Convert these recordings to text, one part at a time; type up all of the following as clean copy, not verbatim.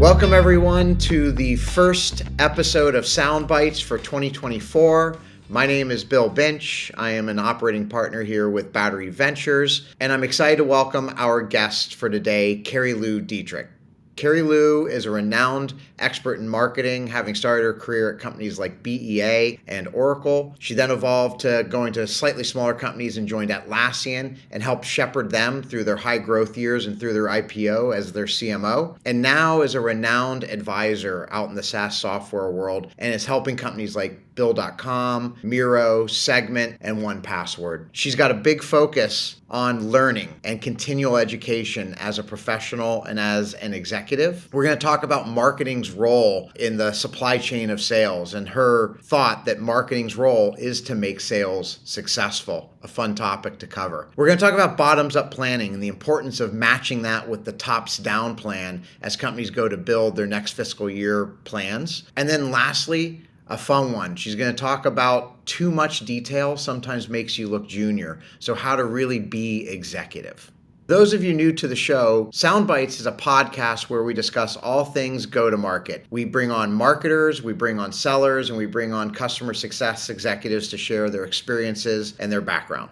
Welcome everyone to the first episode of Sound Bites for 2024. My name is Bill Binch. I am an operating partner here with Battery Ventures, and I'm excited to welcome our guest for today, Carilu Dietrich. Carilu is a renowned expert in marketing, having started her career at companies like BEA and Oracle. She then evolved to going to slightly smaller companies and joined Atlassian and helped shepherd them through their high growth years and through their IPO as their CMO. And now is a renowned advisor out in the SaaS software world and is helping companies like Bill.com, Miro, Segment, and 1Password. She's got a big focus on learning and continual education as a professional and as an executive. We're going to talk about marketing's role in the supply chain of sales and her thought that marketing's role is to make sales successful. A fun topic to cover. We're going to talk about bottoms-up planning and the importance of matching that with the tops-down plan as companies go to build their next fiscal year plans. And then lastly, a fun one. She's going to talk about too much detail sometimes makes you look junior. So how to really be executive. Those of you new to the show, Sound Bites is a podcast where we discuss all things go-to-market. We bring on marketers, we bring on sellers, and we bring on customer success executives to share their experiences and their background.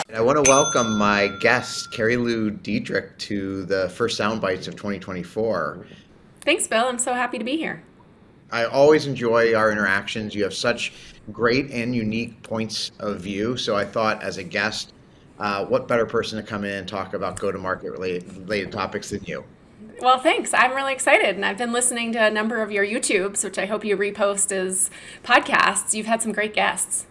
And I want to welcome my guest, Carilu Dietrich, to the first Sound Bites of 2024. Thanks, Bill. I'm so happy to be here. I always enjoy our interactions. You have such great and unique points of view. So I thought as a guest, what better person to come in and talk about go-to-market related topics than you? Well, thanks. I'm really excited. And I've been listening to a number of your YouTubes, which I hope you repost as podcasts. You've had some great guests.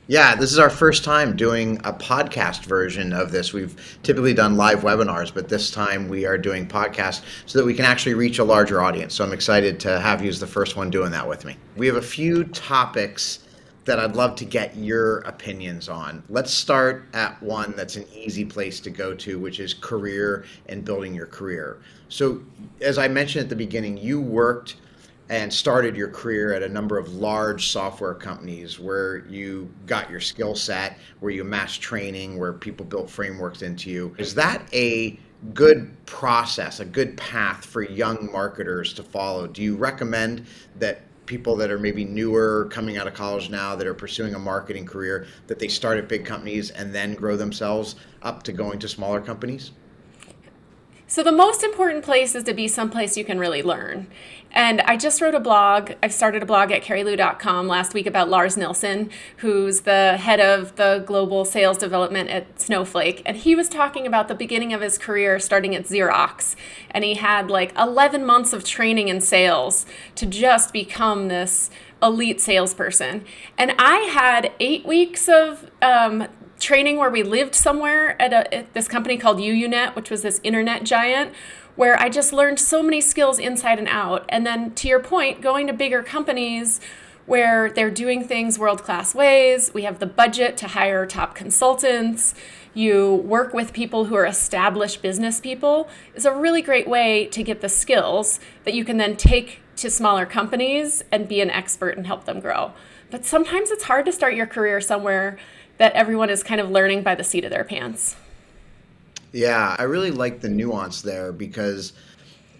Yeah, this is our first time doing a podcast version of this. We've typically done live webinars, but this time we are doing podcasts so that we can actually reach a larger audience. So I'm excited to have you as the first one doing that with me. We have a few topics that I'd love to get your opinions on. Let's start at one that's an easy place to go to, which is career and building your career. So as I mentioned at the beginning, you worked and started your career at a number of large software companies where you got your skill set, where you amassed training, where people built frameworks into you. Is that a good process, a good path for young marketers to follow? Do you recommend that people that are maybe newer, coming out of college now, that are pursuing a marketing career, that they start at big companies and then grow themselves up to going to smaller companies? So the most important place is to be someplace you can really learn. And I just wrote a blog. I've started a blog at carilu.com last week about Lars Nilsson, who's the head of the global sales development at Snowflake. And he was talking about the beginning of his career starting at Xerox. And he had like 11 months of training in sales to just become this elite salesperson. And I had 8 weeks of training where we lived somewhere at this company called UUNet, which was this internet giant, where I just learned so many skills inside and out. And then to your point, going to bigger companies where they're doing things world-class ways, we have the budget to hire top consultants, you work with people who are established business people, is a really great way to get the skills that you can then take to smaller companies and be an expert and help them grow. But sometimes it's hard to start your career somewhere that everyone is kind of learning by the seat of their pants. Yeah, I really like the nuance there because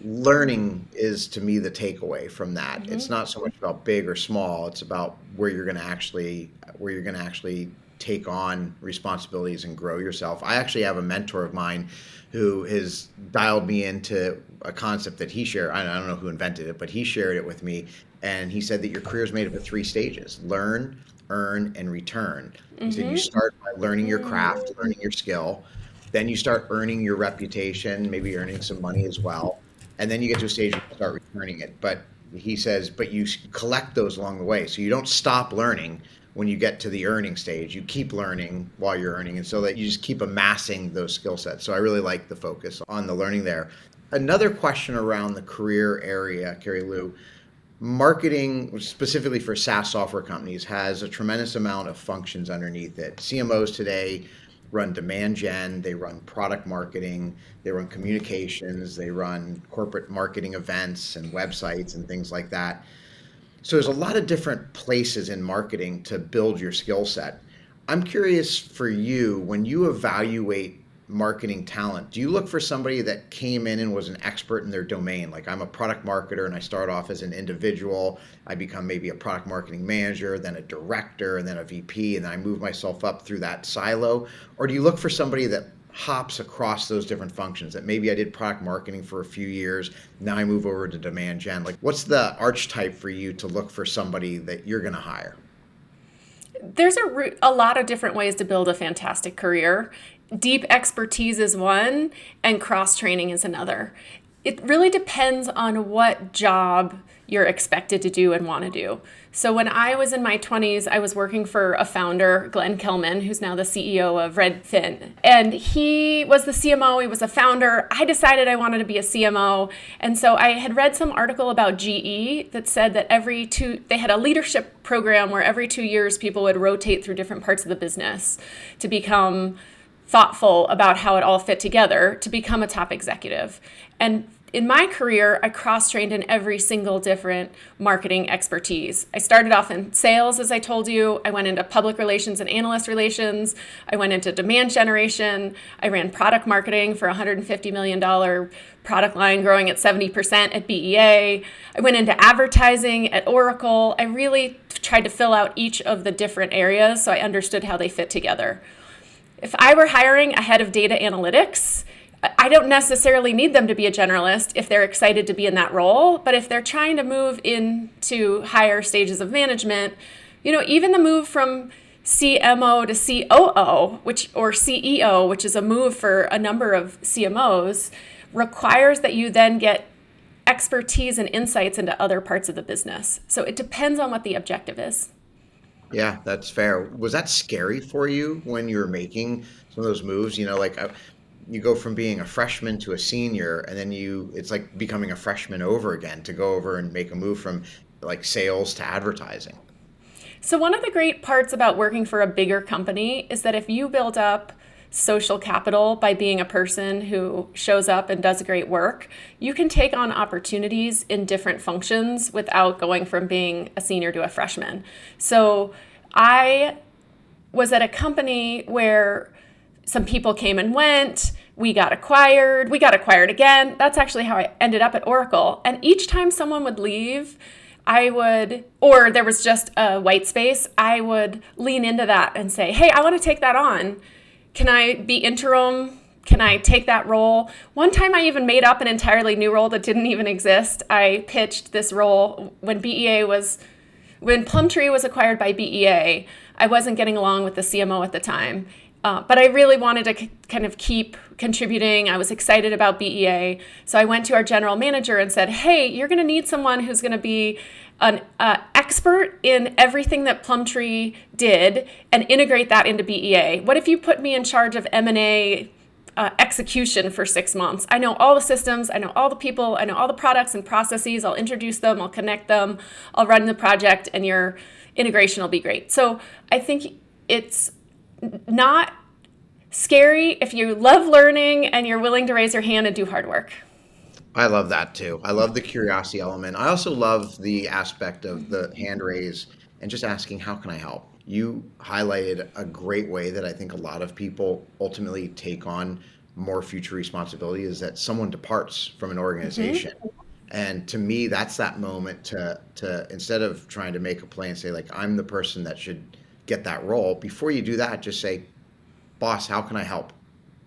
learning is, to me, the takeaway from that. Mm-hmm. It's not so much about big or small. It's about where you're going to actually take on responsibilities and grow yourself. I actually have a mentor of mine who has dialed me into a concept that he shared. I don't know who invented it, but he shared it with me. And he said that your career is made up of 3 stages: learn, earn, and return. He said you start by learning your craft, learning your skill. Then you start earning your reputation, maybe earning some money as well. And then you get to a stage where you start returning it. But he says, but you collect those along the way. So you don't stop learning when you get to the earning stage. You keep learning while you're earning. And so that you just keep amassing those skill sets. So I really like the focus on the learning there. Another question around the career area, Carilu. Marketing, specifically for SaaS software companies, has a tremendous amount of functions underneath it. CMOs today run demand gen, they run product marketing, they run communications, they run corporate marketing events and websites and things like that. So there's a lot of different places in marketing to build your skill set. I'm curious for you, when you evaluate marketing talent, do you look for somebody that came in and was an expert in their domain? Like, I'm a product marketer and I start off as an individual. I become maybe a product marketing manager, then a director, and then a VP, and then I move myself up through that silo? Or do you look for somebody that hops across those different functions, that maybe I did product marketing for a few years, now I move over to demand gen? Like, what's the archetype for you to look for somebody that you're going to hire? There's a lot of different ways to build a fantastic career. Deep expertise is one, and cross-training is another. It really depends on what job you're expected to do and want to do. So when I was in my 20s, I was working for a founder, Glenn Kelman, who's now the CEO of Redfin. And he was the CMO, he was a founder. I decided I wanted to be a CMO. And so I had read some article about GE that said that they had a leadership program where every 2 years people would rotate through different parts of the business to become thoughtful about how it all fit together to become a top executive. And in my career, I cross-trained in every single different marketing expertise. I started off in sales, as I told you. I went into public relations and analyst relations. I went into demand generation. I ran product marketing for a $150 million product line growing at 70% at BEA. I went into advertising at Oracle. I really tried to fill out each of the different areas so I understood how they fit together. If I were hiring a head of data analytics, I don't necessarily need them to be a generalist if they're excited to be in that role. But if they're trying to move into higher stages of management, even the move from CMO to COO, or CEO, which is a move for a number of CMOs, requires that you then get expertise and insights into other parts of the business. So it depends on what the objective is. Yeah, that's fair. Was that scary for you when you were making some of those moves? You go from being a freshman to a senior, and then it's like becoming a freshman over again to go over and make a move from like sales to advertising. So one of the great parts about working for a bigger company is that if you build up social capital by being a person who shows up and does great work, you can take on opportunities in different functions without going from being a senior to a freshman. So I was at a company where some people came and went. We got acquired again. That's actually how I ended up at Oracle. And each time someone would leave, or there was just a white space, I would lean into that and say, hey, I want to take that on. Can I be interim? Can I take that role? One time I even made up an entirely new role that didn't even exist. I pitched this role when Plumtree was acquired by BEA. I wasn't getting along with the CMO at the time. But I really wanted to kind of keep contributing. I was excited about BEA. So I went to our general manager and said, hey, you're going to need someone who's going to be an expert in everything that Plumtree did and integrate that into BEA. What if you put me in charge of M&A execution for 6 months? I know all the systems. I know all the people. I know all the products and processes. I'll introduce them. I'll connect them. I'll run the project, and your integration will be great. So I think it's not scary if you love learning and you're willing to raise your hand and do hard work. I love that too. I love the curiosity element. I also love the aspect of the hand raise and just asking, how can I help? You highlighted a great way that I think a lot of people ultimately take on more future responsibility, is that someone departs from an organization. Mm-hmm. And to me, that's that moment to instead of trying to make a plan, say like, I'm the person that should get that role. Before you do that, just say, boss, how can I help?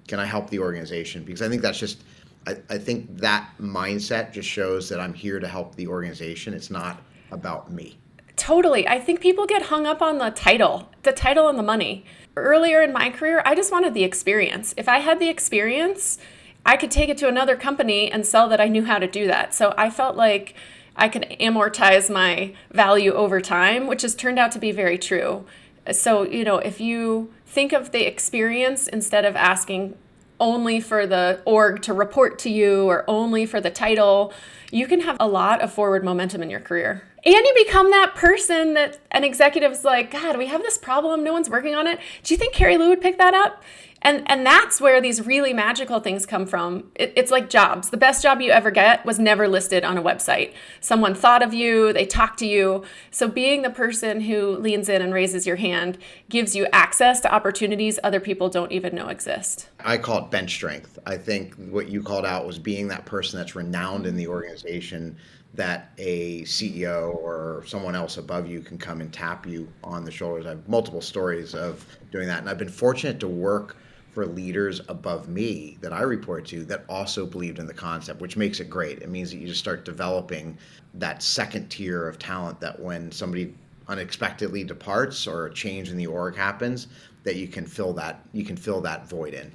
Can I help the organization? Because I think that's just, I think that mindset just shows that I'm here to help the organization. It's not about me. Totally. I think people get hung up on the title and the money. Earlier in my career, I just wanted the experience. If I had the experience, I could take it to another company and sell that I knew how to do that. So I felt like I could amortize my value over time, which has turned out to be very true. So, if you think of the experience instead of asking only for the org to report to you or only for the title, you can have a lot of forward momentum in your career. And you become that person that an executive's like, God, we have this problem. No one's working on it. Do you think Carilu would pick that up? And that's where these really magical things come from. It's like jobs. The best job you ever get was never listed on a website. Someone thought of you, they talked to you. So being the person who leans in and raises your hand gives you access to opportunities other people don't even know exist. I call it bench strength. I think what you called out was being that person that's renowned in the organization, that a CEO or someone else above you can come and tap you on the shoulders. I have multiple stories of doing that. And I've been fortunate to work for leaders above me that I report to that also believed in the concept, which makes it great. It means that you just start developing that second tier of talent, that when somebody unexpectedly departs or a change in the org happens, that you can fill that void in.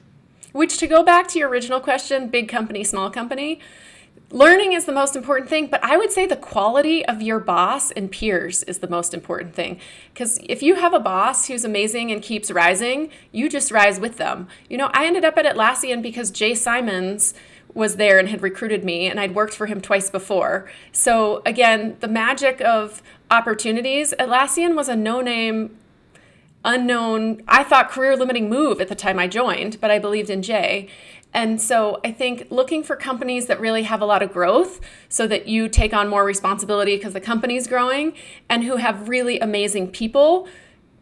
Which, to go back to your original question, big company, small company, learning is the most important thing, but I would say the quality of your boss and peers is the most important thing. Because if you have a boss who's amazing and keeps rising, you just rise with them. I ended up at Atlassian because Jay Simons was there and had recruited me, and I'd worked for him twice before. So again, the magic of opportunities. Atlassian was a no-name, unknown, I thought career-limiting move at the time I joined, but I believed in Jay. And so I think looking for companies that really have a lot of growth so that you take on more responsibility because the company's growing, and who have really amazing people,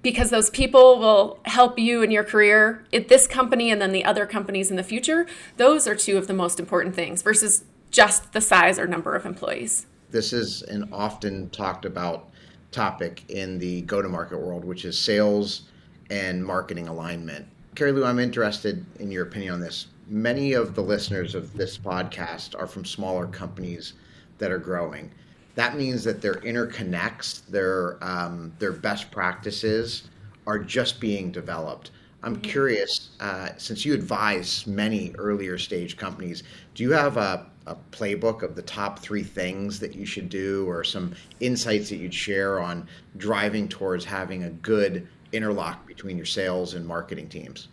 because those people will help you in your career at this company and then the other companies in the future. Those are two of the most important things versus just the size or number of employees. This is an often talked about topic in the go-to-market world, which is sales and marketing alignment. Carilu, I'm interested in your opinion on this. Many of the listeners of this podcast are from smaller companies that are growing. That means that their interconnects, their best practices are just being developed. I'm curious, since you advise many earlier stage companies, do you have a playbook of the top 3 things that you should do, or some insights that you'd share on driving towards having a good interlock between your sales and marketing teams?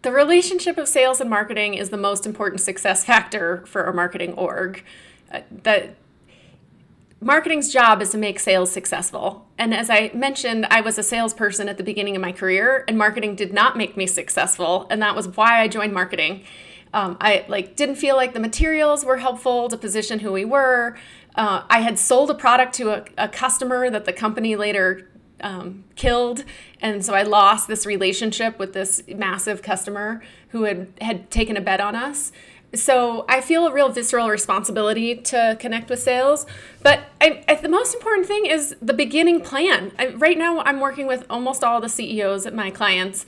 The relationship of sales and marketing is the most important success factor for a marketing org. Marketing's job is to make sales successable. And as I mentioned, I was a salesperson at the beginning of my career, and marketing did not make me successful. And that was why I joined marketing. I didn't feel like the materials were helpful to position who we were. I had sold a product to a customer that the company later killed. And so I lost this relationship with this massive customer who had taken a bet on us. So I feel a real visceral responsibility to connect with sales. But the most important thing is the beginning plan. Right now, I'm working with almost all the CEOs at my clients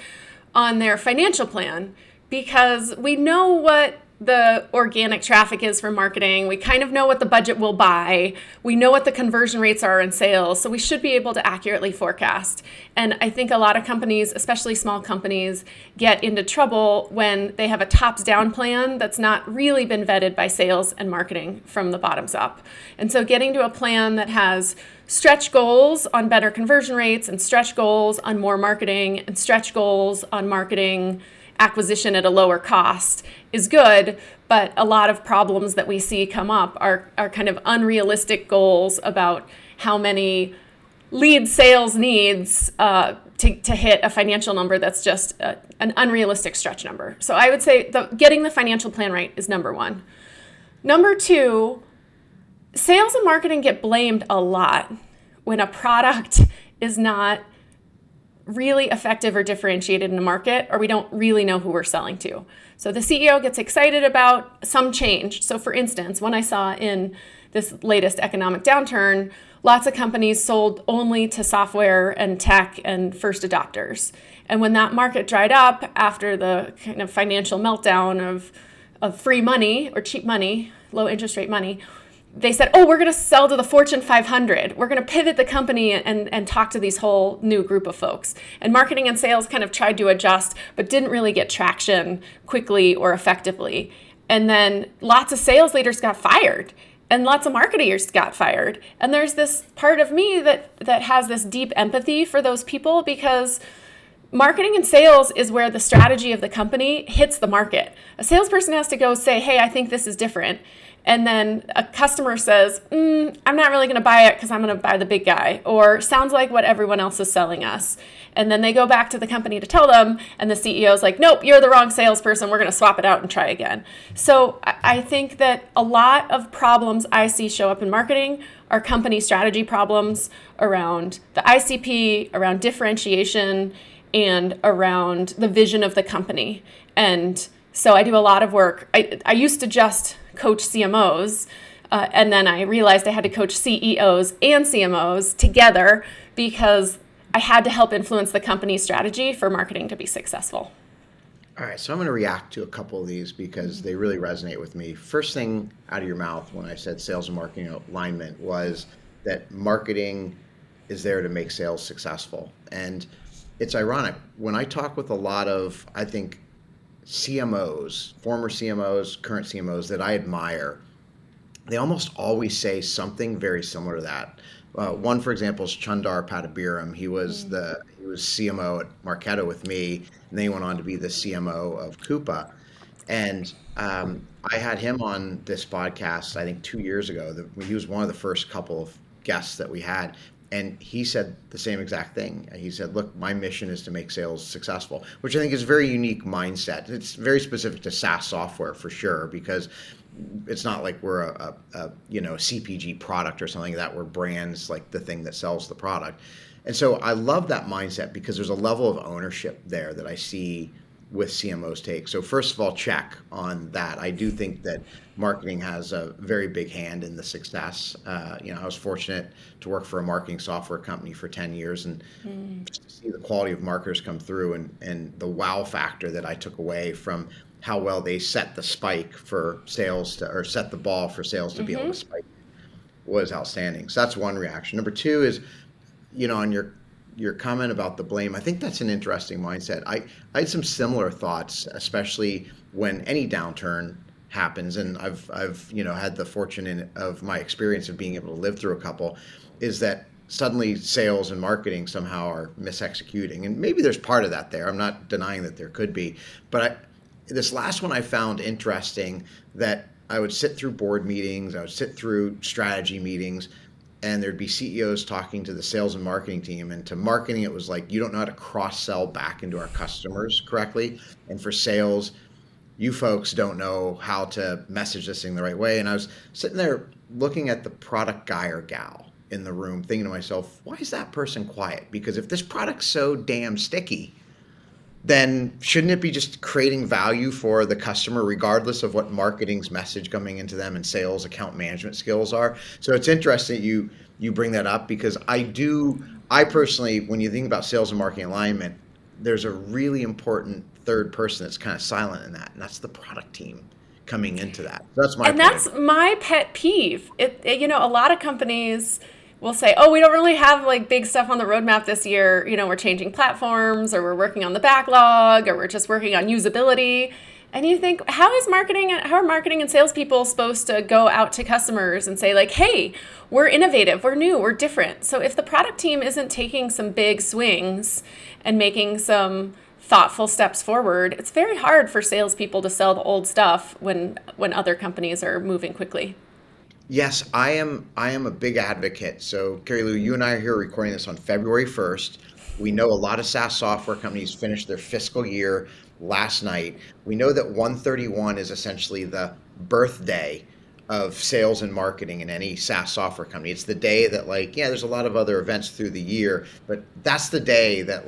on their financial plan, because we know what the organic traffic is for marketing. We kind of know what the budget will buy. We know what the conversion rates are in sales. So we should be able to accurately forecast. And I think a lot of companies, especially small companies, get into trouble when they have a tops-down plan that's not really been vetted by sales and marketing from the bottoms up. And so getting to a plan that has stretch goals on better conversion rates, and stretch goals on more marketing, and stretch goals on marketing acquisition at a lower cost is good, but a lot of problems that we see come up are kind of unrealistic goals about how many lead sales needs to hit a financial number that's just an unrealistic stretch number. So I would say getting the financial plan right is number 1. Number 2, sales and marketing get blamed a lot when a product is not really effective or differentiated in the market, or we don't really know who we're selling to. So the CEO gets excited about some change. So for instance, when I saw in this latest economic downturn, lots of companies sold only to software and tech and first adopters. And when that market dried up after the kind of financial meltdown of free money or cheap money, low interest rate money, they said, we're going to sell to the Fortune 500. We're going to pivot the company and talk to these whole new group of folks. And marketing and sales kind of tried to adjust, but didn't really get traction quickly or effectively. And then lots of sales leaders got fired, and lots of marketers got fired. And there's this part of me that has this deep empathy for those people, because marketing and sales is where the strategy of the company hits the market. A salesperson has to go say, hey, I think this is different. And then a customer says, I'm not really going to buy it because I'm going to buy the big guy, or sounds like what everyone else is selling us. And then they go back to the company to tell them, and the CEO is like, nope, you're the wrong salesperson. We're going to swap it out and try again. So I think that a lot of problems I see show up in marketing are company strategy problems around the ICP, around differentiation, and around the vision of the company. And so I do a lot of work. I used to just coach CMOs, and then I realized I had to coach CEOs and CMOs together because I had to help influence the company's strategy for marketing to be successful. All right, so I'm going to react to a couple of these because they really resonate with me. First thing out of your mouth when I said sales and marketing alignment was that marketing is there to make sales successful. And it's ironic. When I talk with a lot of, I think, CMOs, former CMOs, current CMOs that I admire, they almost always say something very similar to that. One, for example, is Chundar Patabiram. He was CMO at Marketo with me, and then he went on to be the CMO of Coupa. And I had him on this podcast, I think 2 years ago. He was one of the first couple of guests that we had. And he said the same exact thing. He said, look, my mission is to make sales successful, which I think is a very unique mindset. It's very specific to SaaS software for sure, because it's not like we're a CPG product or something like that. We're brands like the thing that sells the product. And so I love that mindset because there's a level of ownership there that I see with CMOs take. So first of all, check on that. I do think that marketing has a very big hand in the success. I was fortunate to work for a marketing software company for 10 years and just to see the quality of marketers come through and the wow factor that I took away from how well they set the spike for sales or set the ball for sales to be able to spike was outstanding. So that's one reaction. Number two is, on your comment about the blame, I think that's an interesting mindset. I had some similar thoughts, especially when any downturn happens, and I've had the fortune of my experience of being able to live through a couple, is that suddenly sales and marketing somehow are misexecuting, and maybe there's part of that there. I'm not denying that there could be, but this last one I found interesting, that I would sit through board meetings, I would sit through strategy meetings, and there'd be CEOs talking to the sales and marketing team. And to marketing, it was like, you don't know how to cross-sell back into our customers correctly. And for sales, you folks don't know how to message this thing the right way. And I was sitting there looking at the product guy or gal in the room, thinking to myself, why is that person quiet? Because if this product's so damn sticky, then shouldn't it be just creating value for the customer regardless of what marketing's message coming into them and sales account management skills are? So it's interesting that you bring that up, because I personally, when you think about sales and marketing alignment, there's a really important third person that's kind of silent in that, and that's the product team coming into that. So that's my and that's my pet peeve. A lot of companies will say, oh, we don't really have like big stuff on the roadmap this year. We're changing platforms, or we're working on the backlog, or we're just working on usability. And you think, how are marketing and salespeople supposed to go out to customers and say like, hey, we're innovative, we're new, we're different. So if the product team isn't taking some big swings and making some thoughtful steps forward, it's very hard for salespeople to sell the old stuff when other companies are moving quickly. Yes, I am a big advocate. So, Carilu, you and I are here recording this on February 1st. We know a lot of SaaS software companies finished their fiscal year last night. We know that 131 is essentially the birthday of sales and marketing in any SaaS software company. It's the day that there's a lot of other events through the year, but that's the day that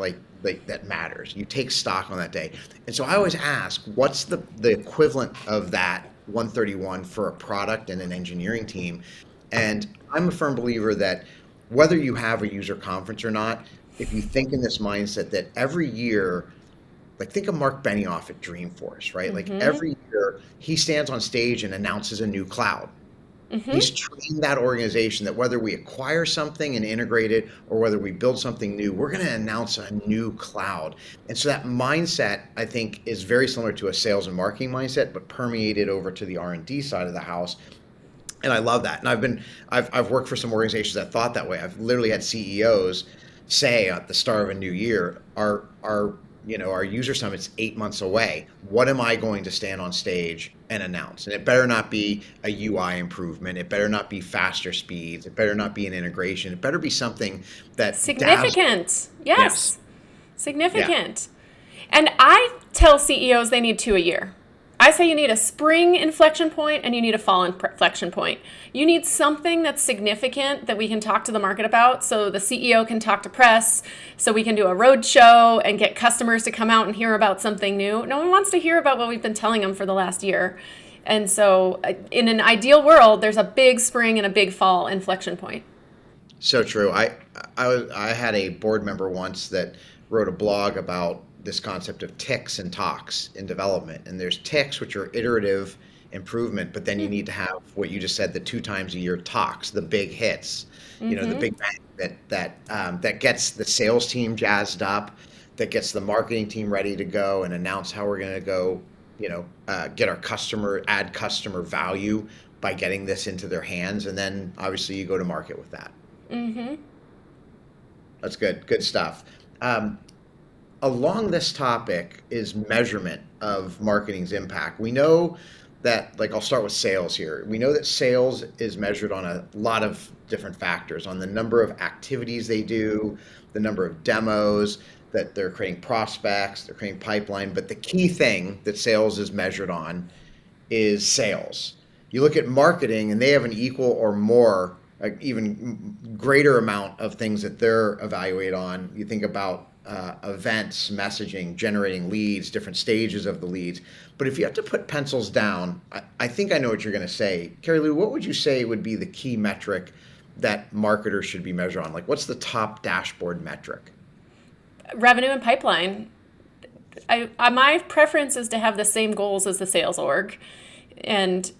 that matters. You take stock on that day. And so I always ask, what's the equivalent of that 131 for a product and an engineering team? And I'm a firm believer that whether you have a user conference or not, if you think in this mindset that every year, think of Mark Benioff at Dreamforce, right? Every year he stands on stage and announces a new cloud. He's trained that organization that whether we acquire something and integrate it or whether we build something new, we're going to announce a new cloud. And so that mindset, I think, is very similar to a sales and marketing mindset, but permeated over to the R&D side of the house. And I love that. And I've worked for some organizations that thought that way. I've literally had CEOs say at the start of a new year, our our user summit's 8 months away. What am I going to stand on stage and announce? And it better not be a UI improvement. It better not be faster speeds. It better not be an integration. It better be something that significant. Yes. Significant. Yeah. And I tell CEOs they need 2 a year. I say you need a spring inflection point and you need a fall inflection point. You need something that's significant that we can talk to the market about, so the CEO can talk to press, so we can do a road show and get customers to come out and hear about something new. No one wants to hear about what we've been telling them for the last year. And so in an ideal world, there's a big spring and a big fall inflection point. So true. I had a board member once that wrote a blog about this concept of ticks and talks in development. And there's ticks, which are iterative improvement, but then you need to have what you just said, the 2 times a year talks, the big hits, the big bang that gets the sales team jazzed up, that gets the marketing team ready to go and announce how we're going to go, get our add customer value by getting this into their hands. And then obviously you go to market with that. Mm-hmm. That's good. Good stuff. Along this topic is measurement of marketing's impact. We know that, I'll start with sales here. We know that sales is measured on a lot of different factors, on the number of activities they do, the number of demos, that they're creating prospects, they're creating pipeline. But the key thing that sales is measured on is sales. You look at marketing and they have an equal or more, even greater amount of things that they're evaluated on. You think about events, messaging, generating leads, different stages of the leads. But if you have to put pencils down, I think I know what you're going to say. Carilu, what would you say would be the key metric that marketers should be measured on? What's the top dashboard metric? Revenue and pipeline. My preference is to have the same goals as the sales org, and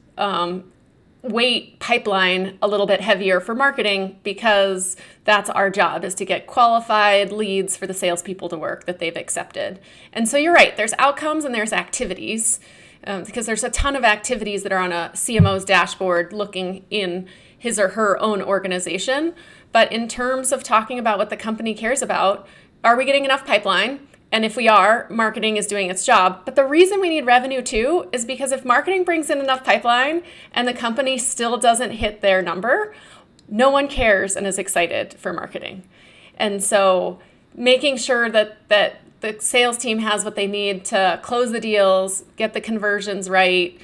weight pipeline a little bit heavier for marketing, because that's our job, is to get qualified leads for the salespeople to work that they've accepted. And so you're right, there's outcomes and there's activities, because there's a ton of activities that are on a CMO's dashboard looking in his or her own organization. But in terms of talking about what the company cares about, are we getting enough pipeline? And if we are, marketing is doing its job. But the reason we need revenue too is because if marketing brings in enough pipeline and the company still doesn't hit their number, no one cares and is excited for marketing. And so making sure that the sales team has what they need to close the deals, get the conversions right,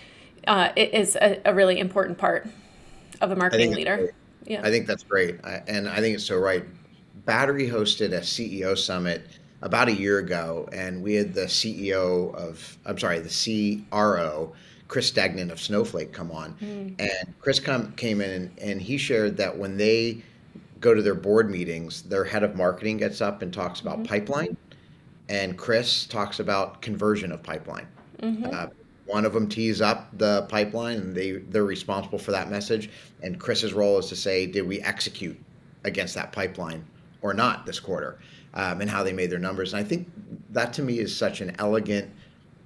it is a really important part of a marketing leader. Yeah. I think that's great. And I think it's so right. Battery hosted a CEO summit about a year ago, and we had the CRO, Chris Degnan of Snowflake, come on. And Chris came in and he shared that when they go to their board meetings, their head of marketing gets up and talks about pipeline, and Chris talks about conversion of pipeline. One of them tees up the pipeline, and they're responsible for that message. And Chris's role is to say, did we execute against that pipeline or not this quarter? And how they made their numbers. And I think that to me is such an elegant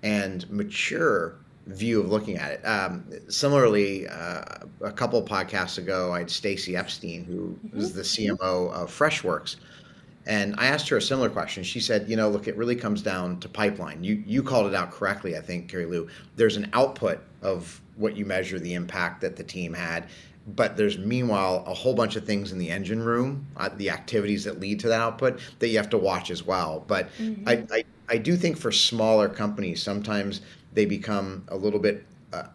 and mature view of looking at it. Similarly, a couple of podcasts ago, I had Stacy Epstein, who is the CMO of Freshworks. And I asked her a similar question. She said, look, it really comes down to pipeline. You called it out correctly, I think, Carilu. There's an output of what you measure the impact that the team had. But there's meanwhile a whole bunch of things in the engine room, the activities that lead to that output, that you have to watch as well. But I do think for smaller companies, sometimes they become a little bit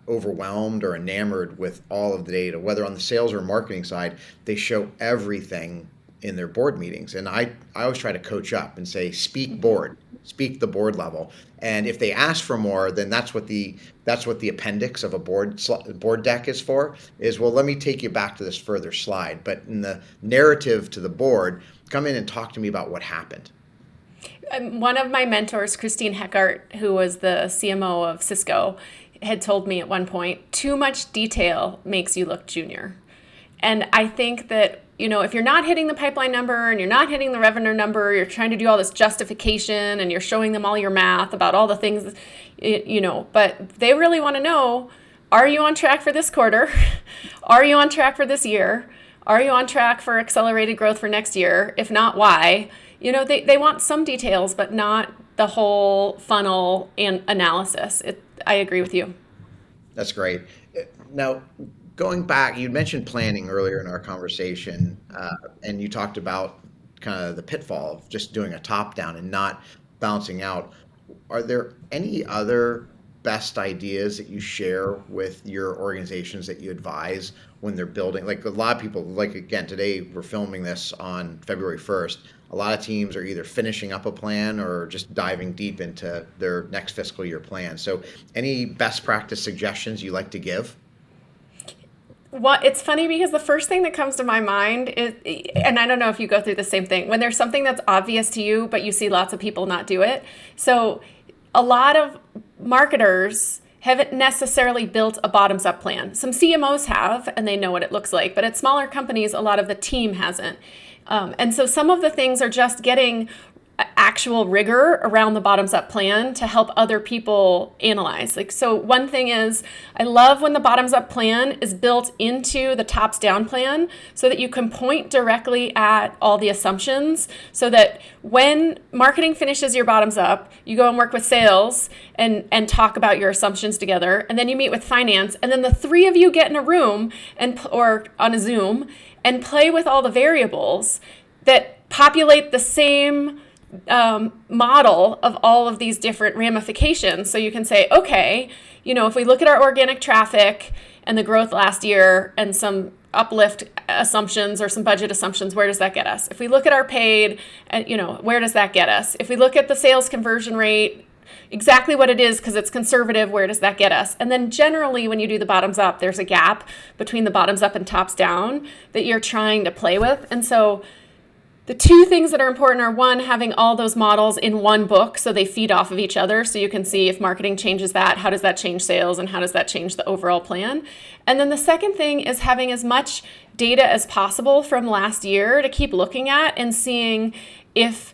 overwhelmed or enamored with all of the data, whether on the sales or marketing side. They show everything in their board meetings. And I always try to coach up and say, speak board, speak the board level. And if they ask for more, then that's what the appendix of a board deck is for, is, well, let me take you back to this further slide. But in the narrative to the board, come in and talk to me about what happened. One of my mentors, Christine Heckart, who was the CMO of Cisco, had told me at one point, too much detail makes you look junior. And I think that, if you're not hitting the pipeline number and you're not hitting the revenue number, you're trying to do all this justification and you're showing them all your math about all the things, but they really want to know, are you on track for this quarter? Are you on track for this year? Are you on track for accelerated growth for next year? If not, why? They want some details, but not the whole funnel and analysis. I agree with you. That's great. Now, going back, you mentioned planning earlier in our conversation, and you talked about kind of the pitfall of just doing a top down and not bouncing out. Are there any other best ideas that you share with your organizations that you advise when they're building? Like a lot of people, like again, today we're filming this on February 1st. A lot of teams are either finishing up a plan or just diving deep into their next fiscal year plan. So any best practice suggestions you like to give? Well, it's funny because the first thing that comes to my mind is, and I don't know if you go through the same thing, when there's something that's obvious to you, but you see lots of people not do it. So a lot of marketers haven't necessarily built a bottoms up plan. Some CMOs have, and they know what it looks like, but at smaller companies, a lot of the team hasn't. And so some of the things are just getting actual rigor around the bottoms up plan to help other people analyze. Like, so one thing is, I love when the bottoms up plan is built into the tops down plan so that you can point directly at all the assumptions, so that when marketing finishes your bottoms up, you go and work with sales and talk about your assumptions together. And then you meet with finance, and then the three of you get in a room or on a Zoom and play with all the variables that populate the same model of all of these different ramifications. So you can say, okay, if we look at our organic traffic and the growth last year and some uplift assumptions or some budget assumptions, where does that get us? If we look at our paid, where does that get us? If we look at the sales conversion rate, exactly what it is because it's conservative, where does that get us? And then generally when you do the bottoms up, there's a gap between the bottoms up and tops down that you're trying to play with. And so the two things that are important are, one, having all those models in one book so they feed off of each other, so you can see if marketing changes that, how does that change sales, and how does that change the overall plan. And then the second thing is having as much data as possible from last year to keep looking at and seeing if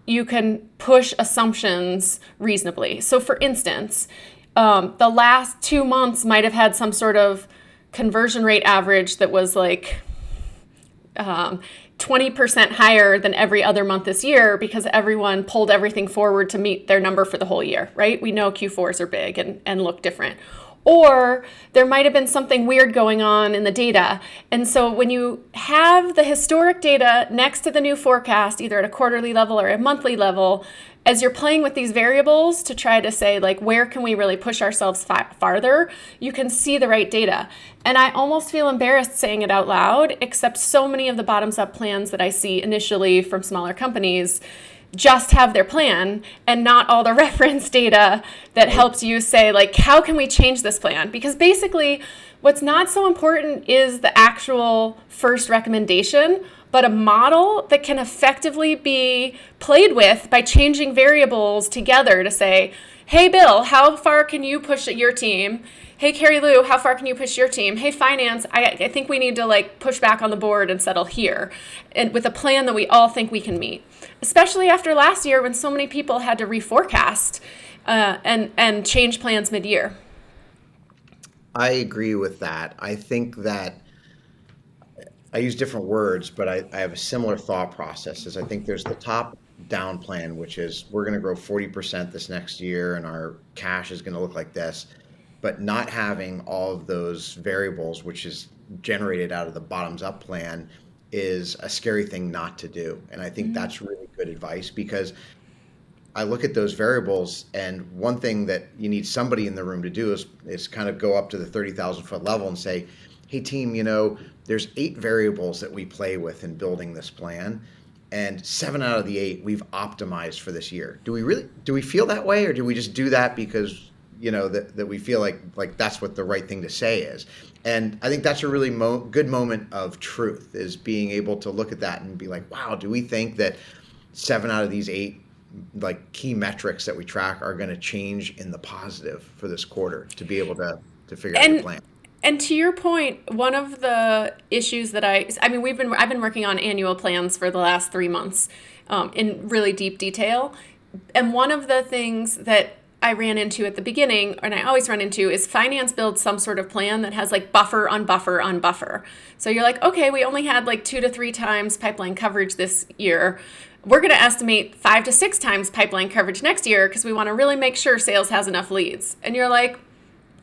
you can push assumptions reasonably. So for instance, the last 2 months might have had some sort of conversion rate average that was like 20% higher than every other month this year because everyone pulled everything forward to meet their number for the whole year, right? We know Q4s are big and look different. Or there might have been something weird going on in the data. And so when you have the historic data next to the new forecast, either at a quarterly level or a monthly level, as you're playing with these variables to try to say, like, where can we really push ourselves farther, you can see the right data. And I almost feel embarrassed saying it out loud, except so many of the bottoms up plans that I see initially from smaller companies just have their plan and not all the reference data that helps you say, like, how can we change this plan? Because basically what's not so important is the actual first recommendation, but a model that can effectively be played with by changing variables together to say, hey, Bill, how far can you push your team? Hey, Carilu, how far can you push your team? Hey, finance, I think we need to push back on the board and settle here, and with a plan that we all think we can meet, especially after last year when so many people had to reforecast and change plans mid-year. I agree with that. I think that I use different words, but I have a similar thought process. Is I think there's the top down plan, which is we're going to grow 40% this next year and our cash is going to look like this, but not having all of those variables, which is generated out of the bottoms up plan, is a scary thing not to do. And I think that's really good advice, because I look at those variables, and one thing that you need somebody in the room to do is kind of go up to the 30,000 foot level and say, hey team, there's 8 variables that we play with in building this plan, and 7 out of the 8 we've optimized for this year. Do we feel that way, or do we just do that because that we feel like that's what the right thing to say is? And I think that's a really good moment of truth, is being able to look at that and be like, wow, do we think that 7 out of these 8 key metrics that we track are going to change in the positive for this quarter, to be able to figure out the plan? And to your point, one of the issues that I've been working on annual plans for the last 3 months in really deep detail. And one of the things that I ran into at the beginning, and I always run into, is finance builds some sort of plan that has buffer on buffer on buffer. So you're like, okay, we only had 2 to 3 times pipeline coverage this year. we're going to estimate 5 to 6 times pipeline coverage next year because we want to really make sure sales has enough leads. And you're like,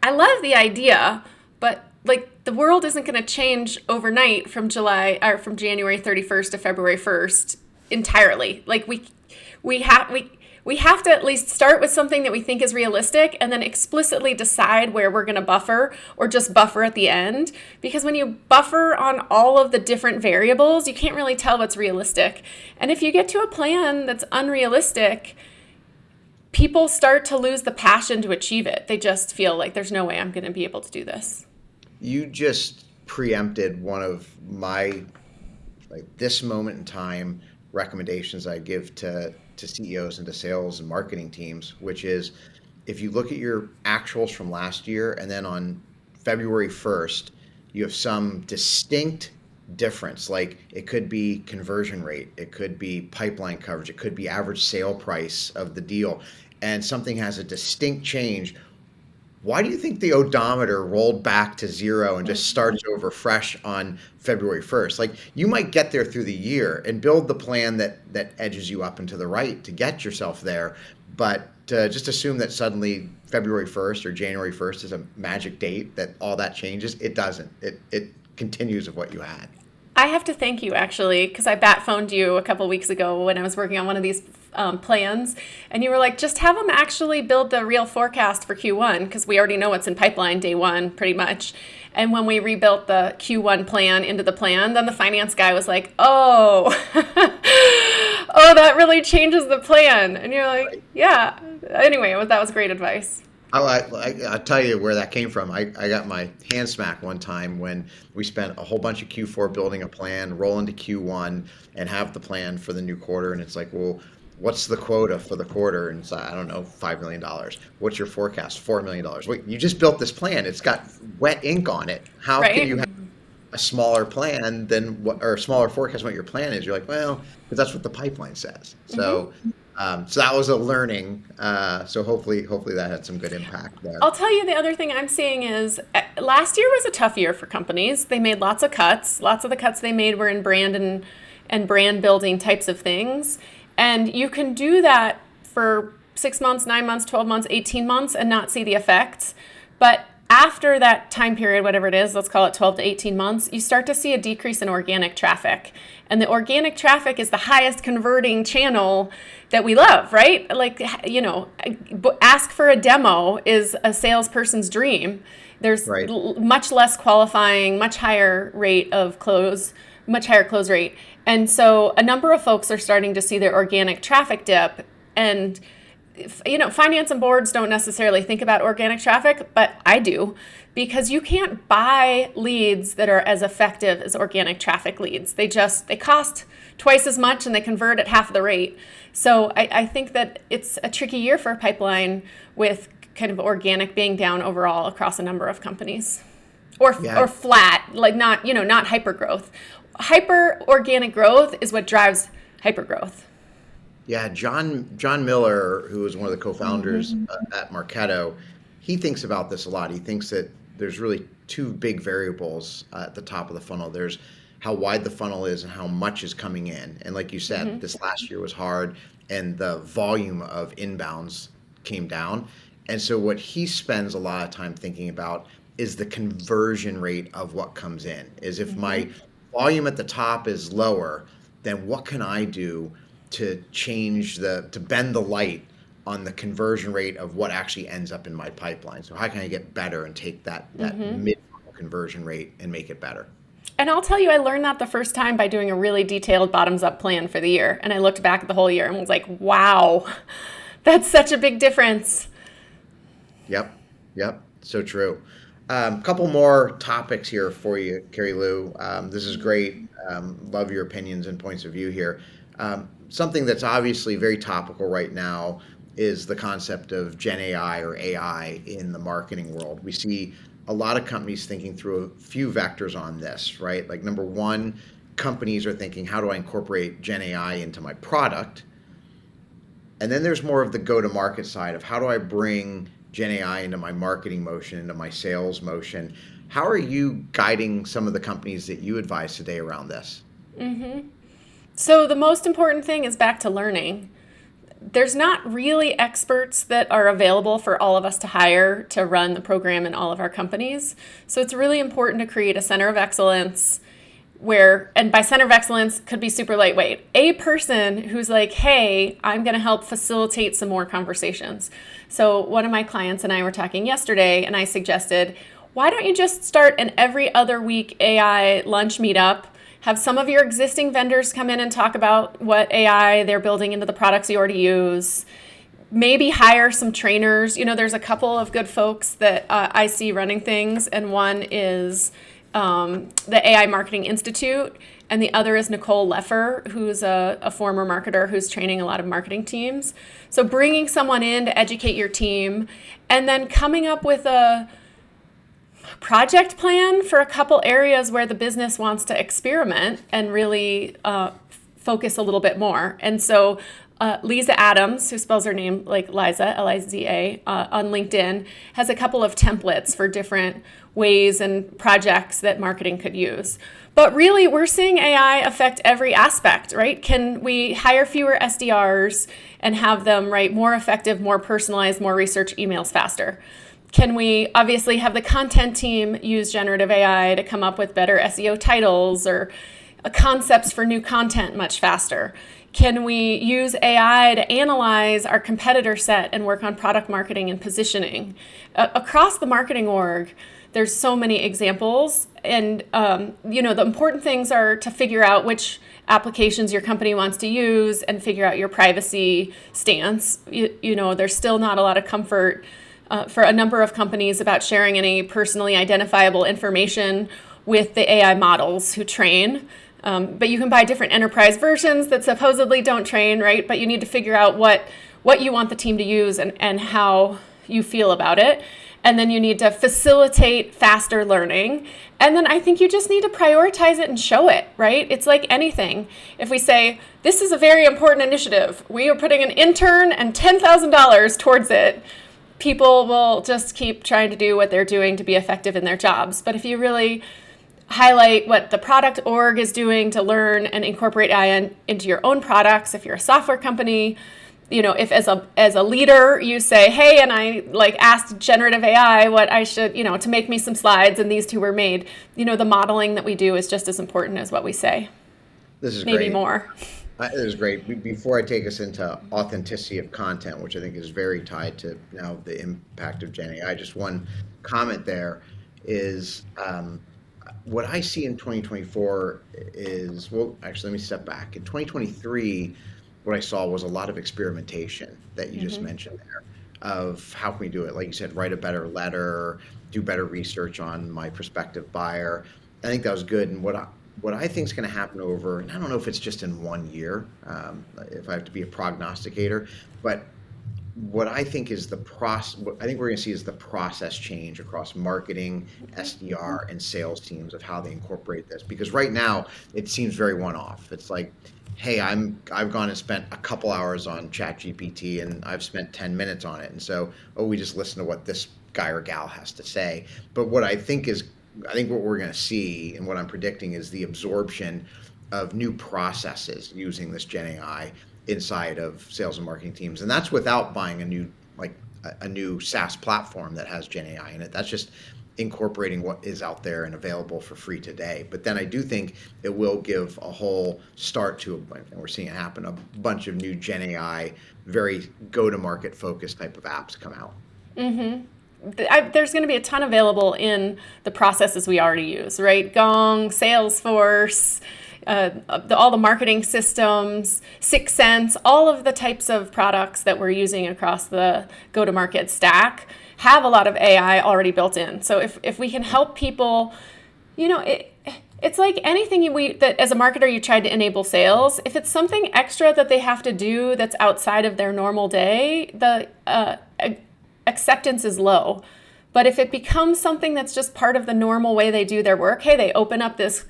I love the idea, but like the world isn't going to change overnight from January 31st to February 1st entirely. Like we have to at least start with something that we think is realistic and then explicitly decide where we're going to buffer or just buffer at the end. Because when you buffer on all of the different variables, you can't really tell what's realistic. And if you get to a plan that's unrealistic, people start to lose the passion to achieve it. They just feel like there's no way I'm going to be able to do this. You just preempted one of my, this moment in time recommendations I give to CEOs and to sales and marketing teams, which is if you look at your actuals from last year and then on February 1st, you have some distinct difference. Like it could be conversion rate, it could be pipeline coverage, it could be average sale price of the deal, and something has a distinct change. Why do you think the odometer rolled back to zero and just starts over fresh on February 1st? Like you might get there through the year and build the plan that edges you up and to the right to get yourself there. But just assume that suddenly February 1st or January 1st is a magic date, that all that changes. It doesn't. It continues of what you had. I have to thank you, actually, because I bat phoned you a couple weeks ago when I was working on one of these plans, and you were like, just have them actually build the real forecast for Q1, because we already know what's in pipeline day one, pretty much. And when we rebuilt the Q1 plan into the plan, then the finance guy was like, oh, oh, that really changes the plan. And you're like, yeah. Anyway, that was great advice. I'll tell you where that came from. I got my hand smacked one time when we spent a whole bunch of Q4 building a plan, roll into Q1 and have the plan for the new quarter. And it's like, well, what's the quota for the quarter? And it's, I don't know, $5 million. What's your forecast? $4 million. Wait, you just built this plan. It's got wet ink on it. How can you have a smaller plan than what, or a smaller forecast than what your plan is? You're like, well, because that's what the pipeline says. So. So that was a learning. So hopefully that had some good impact there. I'll tell you the other thing I'm seeing is last year was a tough year for companies. They made lots of cuts. Lots of the cuts they made were in brand and brand building types of things. And you can do that for 6 months, 9 months, 12 months, 18 months and not see the effects. But after that time period, whatever it is, let's call it 12 to 18 months, you start to see a decrease in organic traffic. And the organic traffic is the highest converting channel that we love, right? Like, you know, ask for a demo is a salesperson's dream. There's much less qualifying, much higher close rate. And so a number of folks are starting to see their organic traffic dip. And you know, finance and boards don't necessarily think about organic traffic, but I do, because you can't buy leads that are as effective as organic traffic leads. They cost twice as much and they convert at half the rate. So I think that it's a tricky year for a pipeline with kind of organic being down overall across a number of companies, or flat, like not hyper growth. Hyper organic growth is what drives hyper growth. Yeah, John Miller, who is one of the co-founders at Marketo, he thinks about this a lot. He thinks that there's really two big variables at the top of the funnel. There's how wide the funnel is and how much is coming in. And like you said, this last year was hard and the volume of inbounds came down. And so what he spends a lot of time thinking about is the conversion rate of what comes in. Is if my volume at the top is lower, then what can I do to to bend the light on the conversion rate of what actually ends up in my pipeline? So how can I get better and take that mid-funnel conversion rate and make it better? And I'll tell you, I learned that the first time by doing a really detailed bottoms-up plan for the year. And I looked back at the whole year and was like, wow, that's such a big difference. Yep. So true. Couple more topics here for you, Carilu. This is great. Love your opinions and points of view here. Something that's obviously very topical right now is the concept of Gen AI or AI in the marketing world. We see a lot of companies thinking through a few vectors on this, right? Like number one, companies are thinking, how do I incorporate Gen AI into my product? And then there's more of the go-to-market side of how do I bring Gen AI into my marketing motion, into my sales motion. How are you guiding some of the companies that you advise today around this? So the most important thing is back to learning. There's not really experts that are available for all of us to hire to run the program in all of our companies. So it's really important to create a center of excellence where, and by center of excellence could be super lightweight, a person who's like, hey, I'm going to help facilitate some more conversations. So one of my clients and I were talking yesterday, and I suggested, why don't you just start an every other week AI lunch meetup? Have some of your existing vendors come in and talk about what AI they're building into the products you already use. Maybe hire some trainers. There's a couple of good folks that I see running things, and one is the AI Marketing Institute, and the other is Nicole Leffer, who's a former marketer who's training a lot of marketing teams. So bringing someone in to educate your team, and then coming up with a project plan for a couple areas where the business wants to experiment and really focus a little bit more. And so Lisa Adams, who spells her name like Liza, Liza, on LinkedIn, has a couple of templates for different ways and projects that marketing could use. But really, we're seeing AI affect every aspect, right? Can we hire fewer SDRs and have them write more effective, more personalized, more research emails faster? Can we obviously have the content team use generative AI to come up with better SEO titles or concepts for new content much faster? Can we use AI to analyze our competitor set and work on product marketing and positioning? Across the marketing org, there's so many examples. And, the important things are to figure out which applications your company wants to use and figure out your privacy stance. There's still not a lot of comfort for a number of companies about sharing any personally identifiable information with the AI models who train. But you can buy different enterprise versions that supposedly don't train, right? But you need to figure out what you want the team to use and how you feel about it. And then you need to facilitate faster learning. And then I think you just need to prioritize it and show it, right? It's like anything. If we say, this is a very important initiative, we are putting an intern and $10,000 towards it, people will just keep trying to do what they're doing to be effective in their jobs. But if you really highlight what the product org is doing to learn and incorporate AI into your own products, if you're a software company, if as a leader you say, hey, and I asked generative AI what I should, to make me some slides, and these two were made, the modeling that we do is just as important as what we say. This is maybe great. More. This is great. Before I take us into authenticity of content, which I think is very tied to now the impact of Gen AI, just one comment there is what I see in 2024 is, well, actually, let me step back. In 2023, what I saw was a lot of experimentation that you just mentioned there of how can we do it? Like you said, write a better letter, do better research on my prospective buyer. I think that was good. And what I think is going to happen over, and I don't know if it's just in 1 year, if I have to be a prognosticator, but what I think is what I think we're going to see is the process change across marketing, SDR, and sales teams of how they incorporate this. Because right now it seems very one-off. It's like, hey, I've gone and spent a couple hours on ChatGPT and I've spent 10 minutes on it, and so we just listen to what this guy or gal has to say. But what I think what we're going to see, and what I'm predicting, is the absorption of new processes using this Gen AI inside of sales and marketing teams. And that's without buying a new SaaS platform that has Gen AI in it. That's just incorporating what is out there and available for free today. But then I do think it will give a whole start to, and we're seeing it happen, a bunch of new Gen AI, very go-to-market focused type of apps come out. There's going to be a ton available in the processes we already use, right? Gong, Salesforce, all the marketing systems, 6 Sense, all of the types of products that we're using across the go-to-market stack have a lot of AI already built in. So if we can help people, it's like anything that as a marketer you tried to enable sales. If it's something extra that they have to do that's outside of their normal day, the acceptance is low. But if it becomes something that's just part of the normal way they do their work, hey, they open up this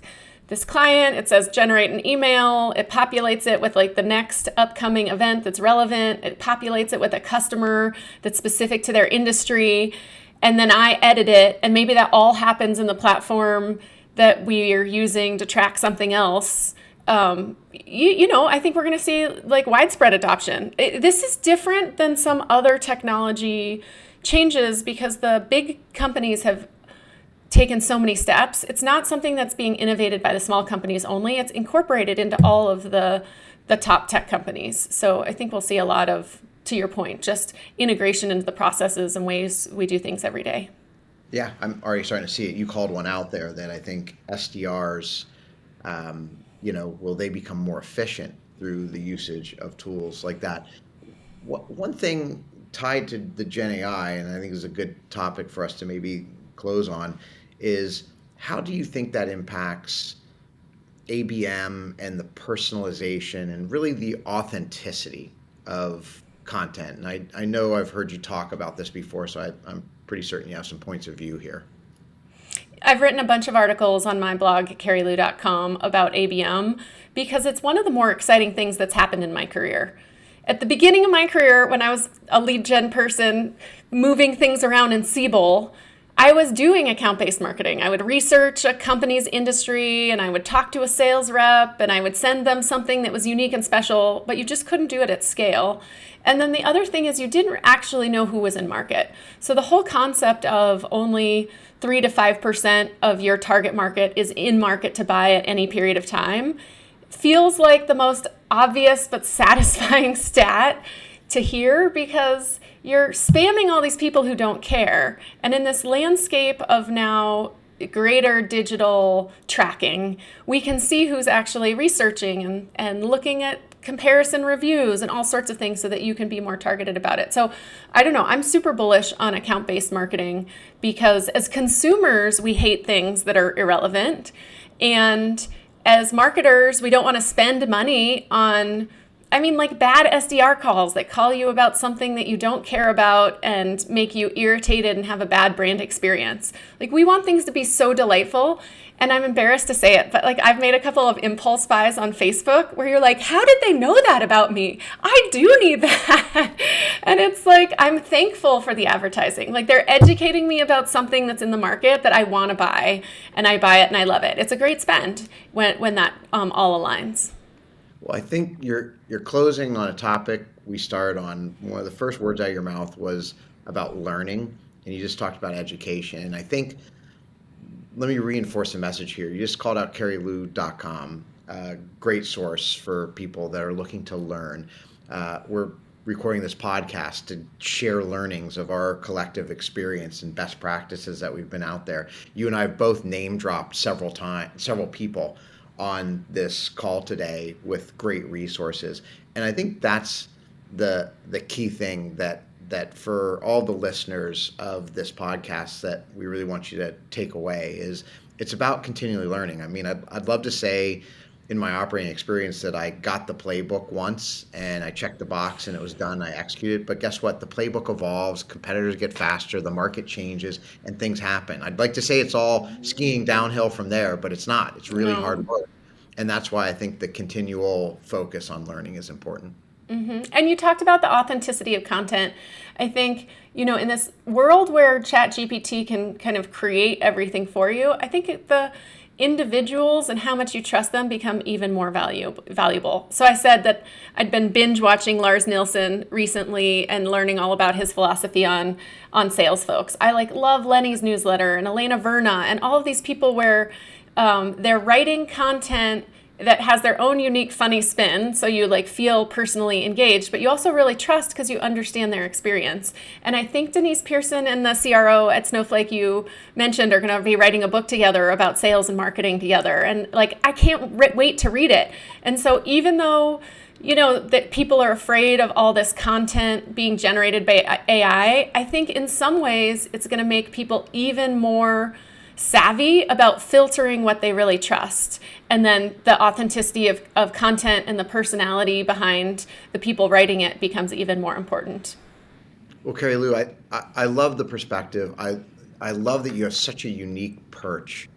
client, it says generate an email, it populates it with the next upcoming event that's relevant, it populates it with a customer that's specific to their industry, and then I edit it, and maybe that all happens in the platform that we are using to track something else. I think we're going to see like widespread adoption. This is different than some other technology changes because the big companies have taken so many steps. It's not something that's being innovated by the small companies only. It's incorporated into all of the top tech companies. So I think we'll see a lot of, to your point, just integration into the processes and ways we do things every day. Yeah, I'm already starting to see it. You called one out there that I think SDRs, will they become more efficient through the usage of tools like that? One thing tied to the Gen AI, and I think is a good topic for us to maybe close on, is how do you think that impacts ABM and the personalization and really the authenticity of content? And I know I've heard you talk about this before, so I'm pretty certain you have some points of view here. I've written a bunch of articles on my blog at Carilu.com about ABM because it's one of the more exciting things that's happened in my career. At the beginning of my career, when I was a lead gen person moving things around in Siebel, I was doing account-based marketing. I would research a company's industry and I would talk to a sales rep and I would send them something that was unique and special, but you just couldn't do it at scale. And then the other thing is you didn't actually know who was in market. So the whole concept of only 3 to 5% of your target market is in market to buy at any period of time feels like the most obvious but satisfying stat to hear because you're spamming all these people who don't care. And in this landscape of now greater digital tracking, we can see who's actually researching and looking at comparison reviews and all sorts of things so that you can be more targeted about it. So I don't know, I'm super bullish on account-based marketing because as consumers, we hate things that are irrelevant. And as marketers, we don't want to spend money on like bad SDR calls that call you about something that you don't care about and make you irritated and have a bad brand experience. Like we want things to be so delightful. And I'm embarrassed to say it, but like I've made a couple of impulse buys on Facebook where you're like, how did they know that about me? I do need that. And it's like, I'm thankful for the advertising. Like they're educating me about something that's in the market that I want to buy and I buy it and I love it. It's a great spend when that all aligns. Well, I think you're closing on a topic we started on. One of the first words out of your mouth was about learning, and you just talked about education. And I think, let me reinforce the message here. You just called out Carilu.com, a great source for people that are looking to learn. We're recording this podcast to share learnings of our collective experience and best practices that we've been out there. You and I have both name dropped several people on this call today with great resources. And I think that's the key thing that for all the listeners of this podcast that we really want you to take away is it's about continually learning. I mean, I'd love to say in my operating experience that I got the playbook once and I checked the box and it was done, I executed. But guess what? The playbook evolves, competitors get faster, the market changes, and things happen. I'd like to say it's all skiing downhill from there, but it's not. It's really hard work. And that's why I think the continual focus on learning is important. Mm-hmm. And you talked about the authenticity of content. I think, in this world where ChatGPT can kind of create everything for you, I think the individuals and how much you trust them become even more valuable. So I said that I'd been binge watching Lars Nilsson recently and learning all about his philosophy on sales folks. I love Lenny's newsletter and Elena Verna and all of these people where they're writing content that has their own unique funny spin, so you feel personally engaged, but you also really trust because you understand their experience. And I think Denise Pearson and the CRO at Snowflake you mentioned are going to be writing a book together about sales and marketing together. And I can't wait to read it. And so even though that people are afraid of all this content being generated by AI, I think in some ways it's going to make people even more savvy about filtering what they really trust. And then the authenticity of content and the personality behind the people writing it becomes even more important. Well, Carilu, I love the perspective. I love that you have such a unique perch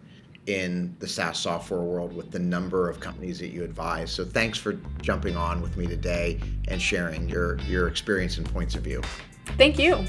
in the SaaS software world with the number of companies that you advise. So thanks for jumping on with me today and sharing your experience and points of view. Thank you.